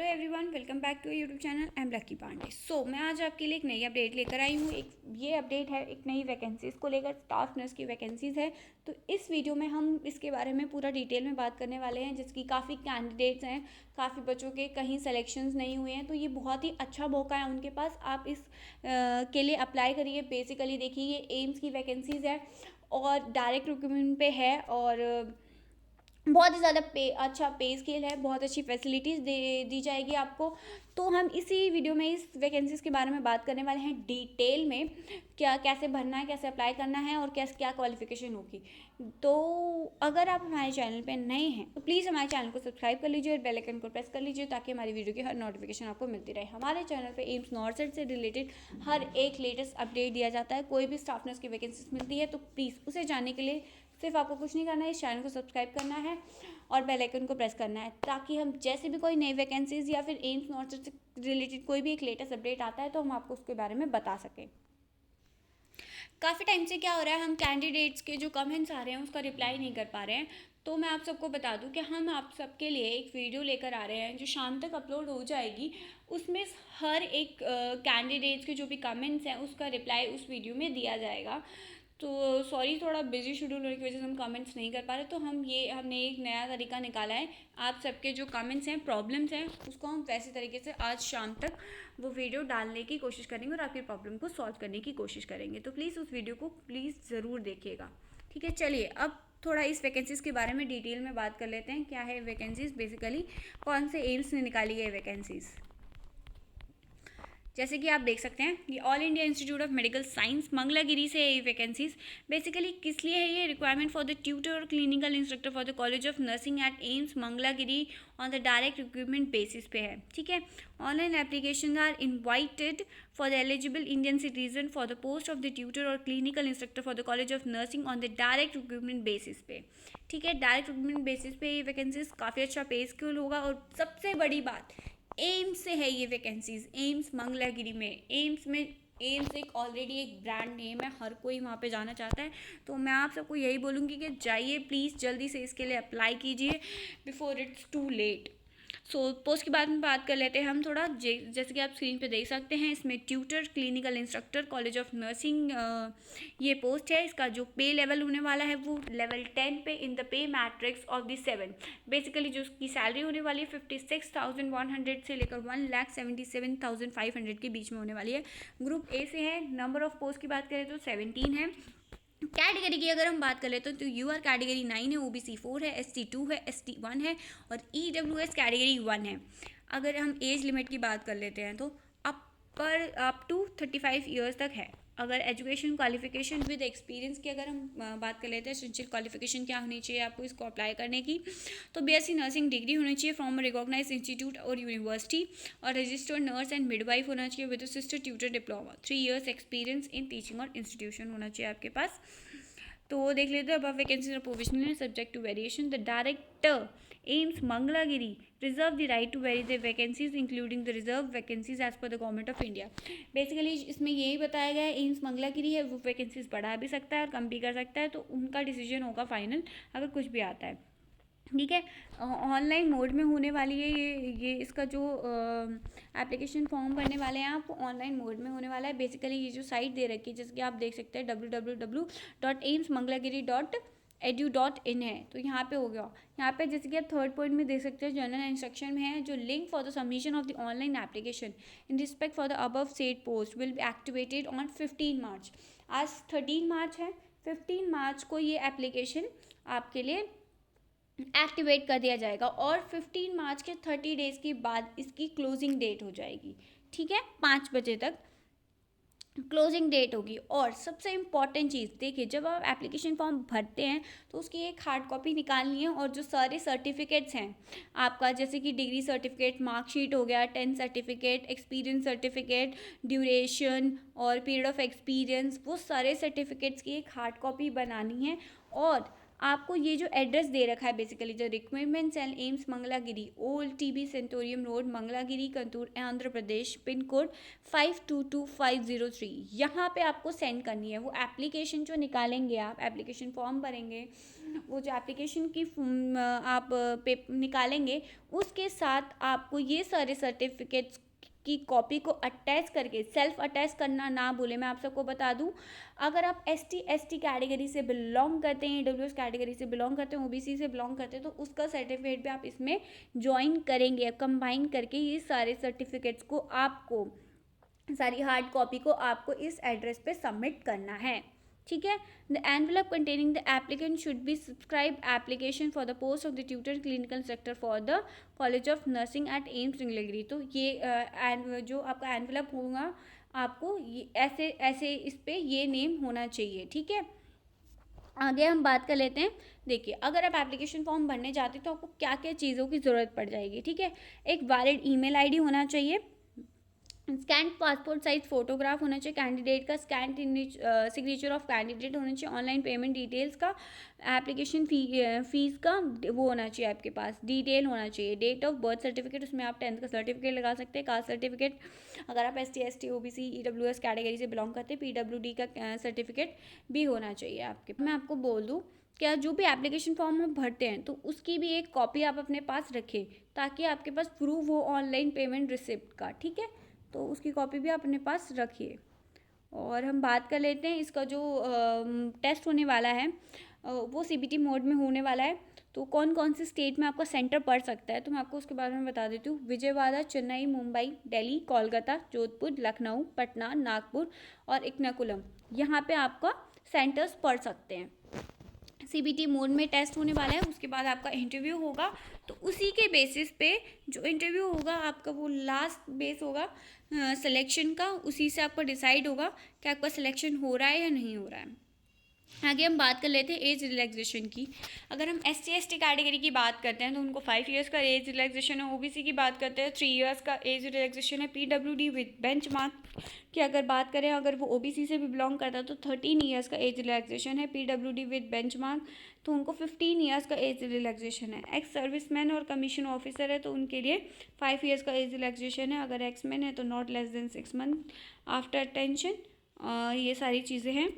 Hello everyone, welcome back to YouTube channel. I am Lucky Pandey. मैं आज आपके लिए एक नई अपडेट लेकर आई हूँ। ये अपडेट है एक नई वैकेंसीज़ को लेकर। स्टाफ नर्स की वैकेंसीज़ है, तो इस वीडियो में हम इसके बारे में पूरा डिटेल में बात करने वाले हैं, जिसकी काफ़ी कैंडिडेट्स हैं, काफ़ी बच्चों के कहीं सेलेक्शंस नहीं हुए हैं, तो ये बहुत ही अच्छा मौका है उनके पास। आप इस के लिए अप्लाई करिए। बेसिकली देखिए, ये एम्स की वैकेंसीज़ है और डायरेक्ट रिक्रूटमेंट पे है और बहुत ही ज़्यादा अच्छा पे स्केल है, बहुत अच्छी फैसिलिटीज़ दी जाएगी आपको। तो हम इसी वीडियो में इस वैकेंसीज़ के बारे में बात करने वाले हैं डिटेल में, क्या कैसे भरना है, कैसे अप्लाई करना है और क्या क्वालिफिकेशन होगी। तो अगर आप हमारे चैनल पे नए हैं तो प्लीज़ हमारे चैनल को सब्सक्राइब कर लीजिए और बेल आइकन को प्रेस कर लीजिए, ताकि हमारी वीडियो की हर नोटिफिकेशन आपको मिलती रहे। हमारे चैनल पे एम्स नॉर्सेट से रिलेटेड हर एक लेटेस्ट अपडेट दिया जाता है। कोई भी स्टाफ नर्स की वैकेंसीज मिलती है तो प्लीज़ उसे जानने के लिए सिर्फ आपको कुछ नहीं करना है, इस चैनल को सब्सक्राइब करना है और बेल आइकन को प्रेस करना है, ताकि हम जैसे भी कोई नई वैकेंसीज या फिर एम्स नॉर्सेट से रिलेटेड कोई भी एक लेटेस्ट अपडेट आता है तो हम आपको उसके बारे में बता सकें। काफ़ी टाइम से क्या हो रहा है, हम कैंडिडेट्स के जो कमेंट्स आ रहे हैं उसका रिप्लाई नहीं कर पा रहे हैं। तो मैं आप सबको बता दूं कि हम आप सबके लिए एक वीडियो लेकर आ रहे हैं जो शाम तक अपलोड हो जाएगी। उसमें हर एक कैंडिडेट्स के जो भी कमेंट्स हैं उसका रिप्लाई उस वीडियो में दिया जाएगा। तो सॉरी, थोड़ा बिजी शेड्यूल होने की वजह से हम कमेंट्स नहीं कर पा रहे। तो हमने एक नया तरीका निकाला है। आप सबके जो कमेंट्स हैं, प्रॉब्लम्स हैं, उसको हम वैसे तरीके से आज शाम तक वो वीडियो डालने की कोशिश करेंगे और आपकी प्रॉब्लम को सॉल्व करने की कोशिश करेंगे। तो प्लीज़ उस वीडियो को प्लीज़ ज़रूर देखिएगा, ठीक है। चलिए अब थोड़ा इस वैकेंसीज़ के बारे में डिटेल में बात कर लेते हैं। क्या है वैकेंसीज़, बेसिकली कौन से एम्स ने निकाली है वैकेंसीज़। जैसे कि आप देख सकते हैं, ये all India institute of medical science Mangalagiri से है ये वैकेंसीज। बेसिकली किस लिए है ये? रिक्वायरमेंट फॉर द ट्यूटर और clinical instructor for the college of nursing at AIIMS Mangalagiri on the direct recruitment basis पे है, ठीक है। Online application are invited for the eligible Indian citizen for the post of the tutor और clinical instructor for the college of nursing on the direct recruitment basis पे, ठीक है। Direct recruitment basis पे ये वैकेंसीज काफ़ी अच्छा पे scale होगा। और सबसे बड़ी बात, एम्स से है ये वैकेंसीज, एम्स मंगलागिरी में। एम्स एक ऑलरेडी एक ब्रांड नेम है, हर कोई वहाँ पे जाना चाहता है। तो मैं आप सबको यही बोलूँगी कि जाइए प्लीज़, जल्दी से इसके लिए अप्लाई कीजिए before it's too late. Post के बारे में बात कर लेते हैं हम थोड़ा। जैसे कि आप स्क्रीन पे देख सकते हैं, इसमें tutor clinical instructor college of nursing ये पोस्ट है। इसका जो पे लेवल होने वाला है वो लेवल 10 पे in the pay matrix of the 7। Basically जो उसकी सैलरी होने वाली है 56,100 से लेकर 1,77,500 के बीच में होने वाली है। ग्रुप ए से है। नंबर ऑफ पोस्ट की बात करें तो 17 है। कैटेगरी की अगर हम बात कर लेते हैं तो यू आर कैटेगरी 9 है, OBC 4 है, ST 2 है, ST 1 है और EWS कैटेगरी 1 है। अगर हम एज लिमिट की बात कर लेते हैं तो अप टू 35 ईयर्स तक है। अगर एजुकेशन क्वालिफिकेशन विद एक्सपीरियंस की अगर हम बात कर लेते हैं, एसेंशियल क्वालिफिकेशन क्या होनी चाहिए आपको इसको अप्लाई करने की, तो BSc नर्सिंग डिग्री होनी चाहिए फ्रॉम रिकॉग्नाइज इंस्टीट्यूट और यूनिवर्सिटी, और रजिस्टर्ड नर्स एंड मिडवाइफ होना चाहिए with sister tutor diploma. 3 years experience in teaching और इंस्टीट्यूशन होना चाहिए आपके पास। तो देख लेते हैं। अब vacancy provisional subject to variation, the director AIIMS Mangalagiri reserve the right to vary the vacancies including the reserve vacancies as per the government of India. Basically इसमें यही बताया गया है, एम्स मंगलागिरी है वो वैकेंसीज बढ़ा भी सकता है और कम भी कर सकता है, तो उनका डिसीजन होगा फाइनल अगर कुछ भी आता है, ठीक है। ऑनलाइन मोड में होने वाली है ये इसका जो एप्लीकेशन फॉर्म भरने वाले हैं आप, ऑनलाइन मोड में होने वाला है। बेसिकली ये जो साइट दे रखी है, जैसे कि आप देख सकते हैं www.aimsmangalagiri.edu.in है, तो यहाँ पे हो गया। यहाँ पे जैसे कि आप थर्ड पॉइंट में देख सकते हैं, जनरल इंस्ट्रक्शन में है जो link for the submission of the online application in respect for the above said post will be activated on 15 मार्च। आज 13 मार्च है, 15 मार्च को ये एप्लीकेशन आपके लिए एक्टिवेट कर दिया जाएगा और 15 मार्च के 30 डेज़ के बाद इसकी क्लोजिंग डेट हो जाएगी, ठीक है। 5 बजे तक क्लोजिंग डेट होगी। और सबसे इम्पॉर्टेंट चीज़ देखिए, जब आप एप्लीकेशन फॉर्म भरते हैं तो उसकी एक हार्ड कॉपी निकालनी है, और जो सारे सर्टिफिकेट्स हैं आपका, जैसे कि डिग्री सर्टिफिकेट, मार्कशीट हो गया, 10 सर्टिफिकेट, एक्सपीरियंस सर्टिफिकेट, ड्यूरेशन और पीरियड ऑफ एक्सपीरियंस, वो सारे सर्टिफिकेट्स की एक हार्ड कॉपी बनानी है। और आपको ये जो एड्रेस दे रखा है, बेसिकली जो requirement cell AIIMS Mangalagiri, old TB sanatorium road, Mangalagiri, Guntur, Andhra Pradesh, pin code 522503, यहाँ पे आपको सेंड करनी है। वो एप्लीकेशन जो निकालेंगे आप, एप्लीकेशन फॉर्म भरेंगे वो जो एप्लीकेशन की आप निकालेंगे, उसके साथ आपको ये सारे सर्टिफिकेट्स की कॉपी को अटैच करके, सेल्फ अटैच करना ना भूलें। मैं आप सबको बता दूं, अगर आप एसटी कैटेगरी से बिलोंग करते हैं, ईडब्ल्यूएस कैटेगरी से बिलोंग करते हैं, ओबीसी से बिलोंग करते हैं, तो उसका सर्टिफिकेट भी आप इसमें ज्वाइन करेंगे। कंबाइन करके ये सारे सर्टिफिकेट्स को आपको, सारी हार्ड कॉपी को आपको इस एड्रेस पे सबमिट करना है, ठीक है। The envelope containing the applicant should be subscribe application for the post of the tutor clinical instructor for the college of nursing at AIIMS Mangalagiri. तो ये जो आपका एनवेलप होगा, आपको ये ऐसे ऐसे इस पे ये नेम होना चाहिए, ठीक है। आगे हम बात कर लेते हैं। देखिए, अगर आप एप्लीकेशन फॉर्म भरने जाते हैं तो आपको क्या क्या चीज़ों की ज़रूरत पड़ जाएगी, ठीक है। एक वैलिड ईमेल आईडी होना चाहिए, स्कैन पासपोर्ट साइज फोटोग्राफ होना चाहिए कैंडिडेट का, स्कैन सिग्नेचर ऑफ कैंडिडेट होना चाहिए, ऑनलाइन पेमेंट डिटेल्स का, एप्लीकेशन फीस का वो होना चाहिए आपके पास, डिटेल होना चाहिए, डेट ऑफ बर्थ सर्टिफिकेट, उसमें आप 10th का सर्टिफिकेट लगा सकते हैं, कास्ट सर्टिफिकेट, अगर आप ST OBC EWS कैटेगरी से बिलोंग करते हैं, PWD का सर्टिफिकेट भी होना चाहिए आपके। मैं आपको बोल दूँ, क्या जो भी एप्लीकेशन फॉर्म हम भरते हैं तो उसकी भी एक कॉपी आप अपने पास रखें, ताकि आपके पास प्रूफ हो ऑनलाइन पेमेंट रिसिप्ट का, ठीक है। तो उसकी कॉपी भी आप अपने पास रखिए। और हम बात कर लेते हैं, इसका जो टेस्ट होने वाला है वो CBT मोड में होने वाला है। तो कौन कौन से स्टेट में आपका सेंटर पड़ सकता है, तो मैं आपको उसके बारे में बता देती हूँ। विजयवाड़ा, चेन्नई, मुंबई, दिल्ली, कोलकाता, जोधपुर, लखनऊ, पटना, नागपुर और इरनाकुलम, यहाँ पे आपका सेंटर्स पड़ सकते हैं। CBT मोड में टेस्ट होने वाला है, उसके बाद आपका इंटरव्यू होगा। तो उसी के बेसिस पे जो इंटरव्यू होगा आपका, वो लास्ट बेस होगा सिलेक्शन का, उसी से आपका डिसाइड होगा कि आपका सिलेक्शन हो रहा है या नहीं हो रहा है। आगे हम बात कर लेते हैं एज रिलैक्सेशन की। अगर हम SC/ST कैटेगरी की बात करते हैं तो उनको 5 इयर्स का एज रिलैक्सेशन है। OBC की बात करते हैं 3 इयर्स का एज रिलैक्सेशन है। PWD विद बेंच मार्क की अगर बात करें, अगर वो OBC से भी बिलोंग करता है तो 13 इयर्स का एज रिलैक्सेशन है। PWD विद बेंच मार्क तो उनको 15 इयर्स का एज रिलैक्सेशन है। एक्स सर्विसमैन और कमीशन ऑफिसर है तो उनके लिए 5 इयर्स का एज रिलैक्सेशन है। अगर एक्समैन है तो not less than 6 month after tension. ये सारी चीज़ें हैं।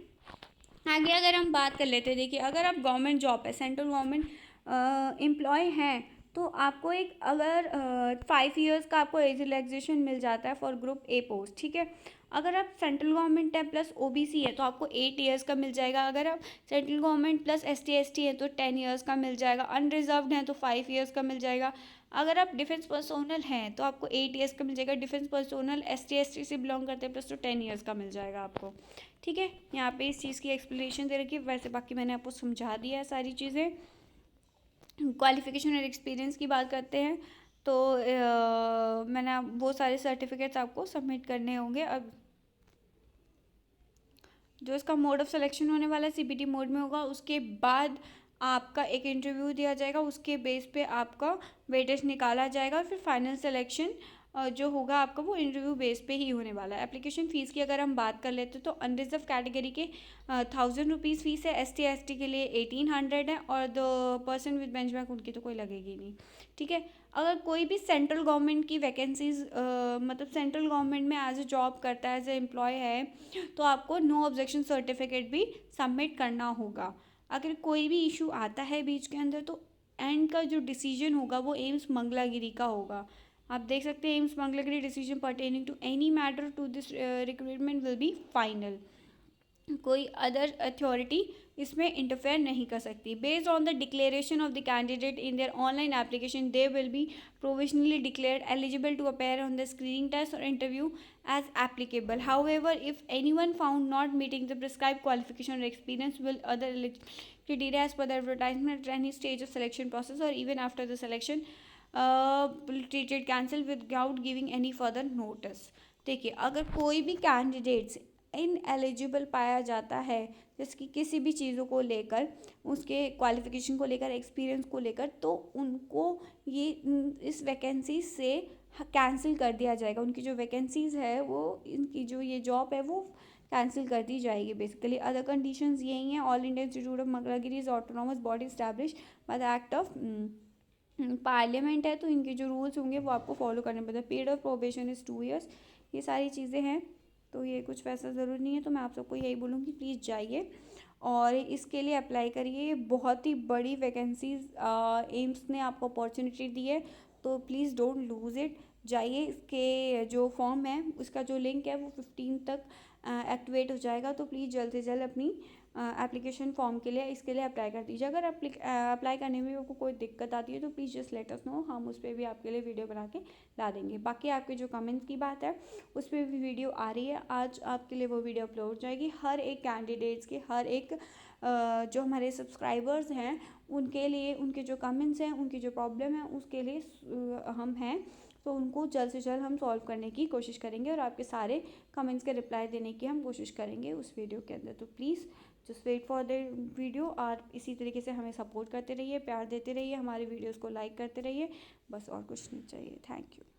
आगे अगर हम बात कर लेते हैं, देखिए, अगर आप गवर्नमेंट जॉब है, सेंट्रल गवर्नमेंट एम्प्लॉय हैं, तो आपको एक अगर 5 इयर्स का आपको एज रिलैक्सेशन मिल जाता है फॉर ग्रुप A पोस्ट, ठीक है। अगर आप सेंट्रल गवर्नमेंट है प्लस OBC है तो आपको 8 इयर्स का मिल जाएगा। अगर आप सेंट्रल गवर्नमेंट प्लस ST/ST है तो 10 इयर्स का मिल जाएगा। अनरिजर्व्ड है तो 5 इयर्स का मिल जाएगा। अगर आप डिफेंस पर्सोनल हैं तो आपको 8 इयर्स का मिल जाएगा। डिफेंस पर्सोनल ST/ST से बिलोंग करते हैं प्लस तो 10 इयर्स का मिल जाएगा आपको, ठीक है। यहाँ पे इस चीज़ की एक्सप्लेनेशन दे रखी है, वैसे बाकी मैंने आपको समझा दिया है सारी चीज़ें। क्वालिफिकेशन और एक्सपीरियंस की बात करते हैं तो मैंने वो सारे सर्टिफिकेट्स आपको सबमिट करने होंगे। अब जो इसका मोड ऑफ सिलेक्शन होने वाला है CBT मोड में होगा, उसके बाद आपका एक इंटरव्यू दिया जाएगा, उसके बेस पे आपका वेटेज निकाला जाएगा और फिर फाइनल सिलेक्शन जो होगा आपका वो इंटरव्यू बेस पे ही होने वाला है। एप्लीकेशन फ़ीस की अगर हम बात कर लेते तो अनरिजर्व कैटेगरी के 1000 रुपीज़ फ़ीस है। ST/ST के लिए 1800 है और द पर्सन विद बेंचमार्क उनकी तो कोई लगेगी नहीं, ठीक है। अगर कोई भी सेंट्रल गवर्नमेंट की वैकेंसीज मतलब सेंट्रल गवर्नमेंट में एज ए जॉब करता है, एज ए एम्प्लॉय है, तो आपको नो ऑब्जेक्शन सर्टिफिकेट भी सबमिट करना होगा। अगर कोई भी इशू आता है बीच के अंदर तो एंड का जो डिसीजन होगा वो एम्स मंगलागिरी का होगा। आप देख सकते हैं, AIIMS Mangalagiri decision pertaining to any matter to this recruitment will be final. कोई अदर अथॉरिटी इसमें इंटरफेयर नहीं कर सकती। Based on the declaration of the candidate in their online application they will be provisionally declared eligible to appear on the screening test और interview as applicable. However, if anyone found not meeting the prescribed qualification और experience will other criteria as per the advertisement at any stage of selection process or even after the selection will treated cancel without giving any further notice। देखिए, अगर कोई भी candidates in eligible पाया जाता है जिसकी किसी भी चीज़ों को लेकर, उसके क्वालिफिकेशन को लेकर, एक्सपीरियंस को लेकर, तो उनको ये इस वैकेंसी से कैंसिल कर दिया जाएगा। उनकी जो वैकेंसीज़ है वो, इनकी जो ये जॉब है वो कैंसिल कर दी जाएगी बेसिकली। अदर कंडीशंस यही हैं। All India institute of Mangalagiri is autonomous body establish by the act of parliament है, तो इनके जो रूल्स होंगे वो आपको फॉलो करने पड़ते हैं। Period of probation is 2 years. ये सारी चीज़ें हैं, तो ये कुछ वैसा ज़रूरी नहीं है। तो मैं आप सबको यही बोलूँगी, प्लीज़ जाइए और इसके लिए अप्लाई करिए। बहुत ही बड़ी वैकेंसीज एम्स ने आपको अपॉर्चुनिटी दी है, तो प्लीज़ डोंट लूज़ इट। जाइए, इसके जो फॉर्म है उसका जो लिंक है वो 15 तक एक्टिवेट हो जाएगा, तो प्लीज़ जल्द से जल्द अपनी एप्लीकेशन फॉर्म के लिए इसके लिए अप्लाई कर दीजिए। अगर अप्लाई करने में आपको कोई दिक्कत आती है तो please just let us know, हम उस पर भी आपके लिए वीडियो बना के ला देंगे। बाकी आपके जो कमेंट्स की बात है उस पर भी वीडियो आ रही है, आज आपके लिए वो वीडियो अपलोड हो जाएगी। हर एक कैंडिडेट्स के, हर एक जो हमारे सब्सक्राइबर्स हैं उनके लिए, उनके जो कमेंट्स हैं, उनकी जो प्रॉब्लम है उसके लिए हम हैं, तो उनको जल्द से जल्द हम सॉल्व करने की कोशिश करेंगे और आपके सारे कमेंट्स के रिप्लाई देने की हम कोशिश करेंगे उस वीडियो के अंदर। तो please just wait for the video, और इसी तरीके से हमें सपोर्ट करते रहिए, प्यार देते रहिए, हमारे वीडियोज़ को लाइक करते रहिए, बस और कुछ नहीं चाहिए। Thank you.